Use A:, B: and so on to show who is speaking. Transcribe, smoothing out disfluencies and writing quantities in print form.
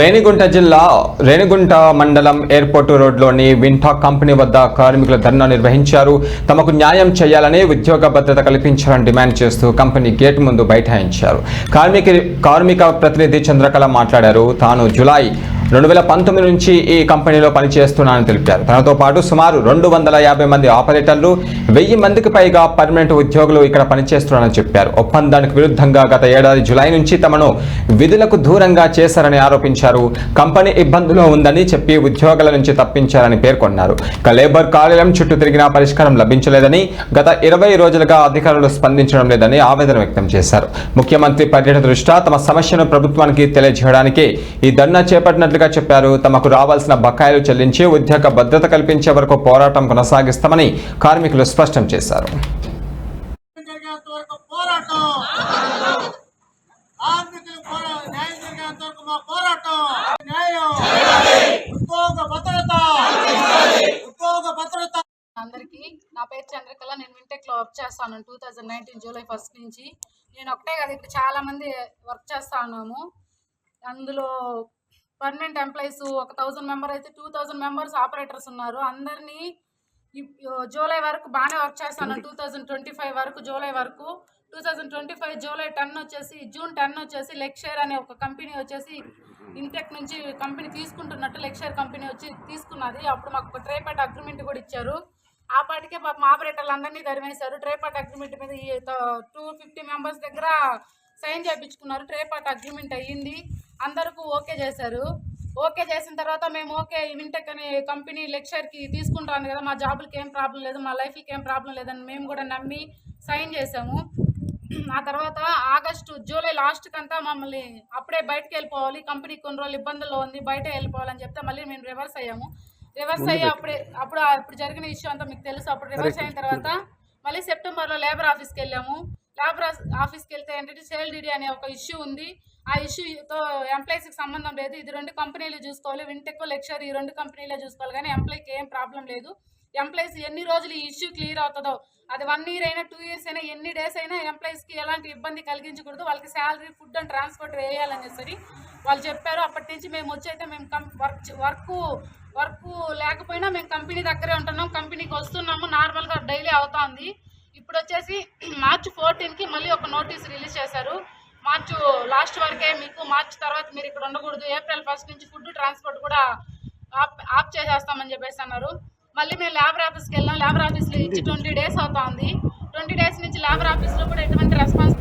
A: రేణిగుంట జిల్లా రేణిగుంట మండలం ఎయిర్పోర్ట్ రోడ్లోని వింటాక్ కంపెనీ వద్ద కార్మికులు ధర్నా నిర్వహించారు. తమకు న్యాయం చేయాలని, ఉద్యోగ భద్రత కల్పించాలని డిమాండ్ చేస్తూ కంపెనీ గేట్ ముందు బైఠాయించారు. కార్మిక ప్రతినిధి చంద్రకళ మాట్లాడారు. తాను జూలై 2019 నుంచి ఈ కంపెనీలో పనిచేస్తున్నానని తెలిపారు. తనతో పాటు సుమారు 250 మంది ఆపరేటర్లు, 1000 మందికి పైగా పర్మనెంట్ ఉద్యోగులు ఇక్కడ పనిచేస్తున్నారని చెప్పారు. ఒప్పందానికి విరుద్ధంగా గత ఏడాది జూలై నుంచి తమను విధులకు దూరంగా చేశారని ఆరోపించారు. కంపెనీ ఇబ్బందులో ఉందని చెప్పి ఉద్యోగుల నుంచి తప్పించారని పేర్కొన్నారు. ఇక లేబర్ కార్యాలయం చుట్టూ తిరిగినా పరిష్కారం లభించలేదని, గత 20 రోజులుగా అధికారులు స్పందించడం లేదని ఆవేదన వ్యక్తం చేశారు. ముఖ్యమంత్రి పర్యటన దృష్ట్యా తమ సమస్యను ప్రభుత్వానికి తెలియజేయడానికి ఈ ధర్నా చేపట్టినట్లు చెప్పారు. తమకు రావాల్సిన బకాయిలు చెల్లించి ఉద్యోగ భద్రత కల్పించే వరకు పోరాటం కొనసాగిస్తామని కార్మికులు స్పష్టం చేశారు.
B: అందరికీ నా పేరు చంద్రకళ. నేను వింటెక్ లో వర్క్ చేస్తాను 2019 జూలై 1 నుంచి. నేను ఒకటే కదా, ఇప్పుడు చాలా మంది వర్క్ చేస్తా ఉన్నాము. అందులో పర్మనెంట్ ఎంప్లాయీస్ 1000 మెంబర్ అయితే 2000 మెంబర్స్ ఆపరేటర్స్ ఉన్నారు. అందరినీ జూలై వరకు బాగానే వర్క్ చేస్తాను. 2025 వరకు జూలై వరకు 2025 జూలై 10 వచ్చేసి జూన్ 10 వచ్చేసి లెక్షర్ అనే ఒక కంపెనీ వచ్చేసి ఇంటెక్ నుంచి కంపెనీ తీసుకుంటున్నట్టు లెక్షర్ కంపెనీ వచ్చి తీసుకున్నది. అప్పుడు మాకు ఒక ట్రైపార్ట్ అగ్రిమెంట్ కూడా ఇచ్చారు. ఆ పాటికే పాపం ఆపరేటర్లు అందరినీ తరిమేశారు. ట్రైపార్ట్ అగ్రిమెంట్ మీద 250 మెంబర్స్ దగ్గర సైన్ చేయించుకున్నారు. ట్రైపార్ట్ అగ్రిమెంట్ అయ్యింది, అందరికీ ఓకే చేశారు. ఓకే చేసిన తర్వాత మేము ఓకే వింటెక్ అనే కంపెనీ లెక్చర్కి తీసుకుంటాను కదా, మా జాబులకి ఏం ప్రాబ్లం లేదు, మా లైఫ్కి ఏం ప్రాబ్లం లేదని మేము కూడా నమ్మి సైన్ చేసాము. ఆ తర్వాత జూలై లాస్ట్కి అంతా మమ్మల్ని అప్పుడే బయటకు వెళ్ళిపోవాలి, కంపెనీ కొన్ని రోజులు ఇబ్బందుల్లో ఉంది, బయట వెళ్ళిపోవాలని చెప్తే మళ్ళీ మేము రివర్స్ అయ్యాము. రివర్స్ అయ్యి అప్పుడు జరిగిన ఇష్యూ అంతా మీకు తెలుసు. అప్పుడు రివర్స్ అయిన తర్వాత మళ్ళీ సెప్టెంబర్లో లేబర్ ఆఫీస్కి వెళ్ళాము. లేబర్ ఆఫీస్కి వెళ్తే ఏంటంటే సేల్ డీడీ అనే ఒక ఇష్యూ ఉంది. ఆ ఇష్యూతో ఎంప్లాయీస్కి సంబంధం లేదు. ఇది 2 కంపెనీలు చూసుకోవాలి, వింటెక్ లెక్చర్ ఈ 2 కంపెనీలే చూసుకోవాలి. కానీ ఎంప్లాయీకి ఏం ప్రాబ్లం లేదు. ఎంప్లాయీస్ ఎన్ని రోజులు ఈ ఇష్యూ క్లియర్ అవుతుందో, అది 1 ఇయర్ అయినా 2 ఇయర్స్ అయినా ఎన్ని డేస్ అయినా ఎంప్లాయీస్కి ఎలాంటి ఇబ్బంది కలిగించకూడదు, వాళ్ళకి శాలరీ, ఫుడ్ అండ్ ట్రాన్స్పోర్ట్ వేయాలని సరి వాళ్ళు చెప్పారు. అప్పటి నుంచి మేము వచ్చైతే మేము వర్క్ లేకపోయినా మేము కంపెనీ దగ్గరే ఉంటున్నాం, కంపెనీకి వస్తున్నాము, నార్మల్గా డైలీ అవుతుంది. ఇప్పుడు వచ్చేసి మార్చి 14కి మళ్ళీ ఒక నోటీస్ రిలీజ్ చేశారు. మార్చి లాస్ట్ వరకే మీకు, మార్చి తర్వాత మీరు ఇక్కడ ఉండకూడదు, ఏప్రిల్ 1 నుంచి ఫుడ్ ట్రాన్స్పోర్ట్ కూడా ఆఫ్ చేసేస్తామని చెప్పేసి అన్నారు. మళ్ళీ మేము లేబర్ ఆఫీస్కి వెళ్ళాం. లేబర్ ఆఫీస్లో ఇచ్చి 20 డేస్ అవుతుంది. 20 డేస్ నుంచి లేబర్ ఆఫీస్లో కూడా ఎటువంటి రెస్పాన్స్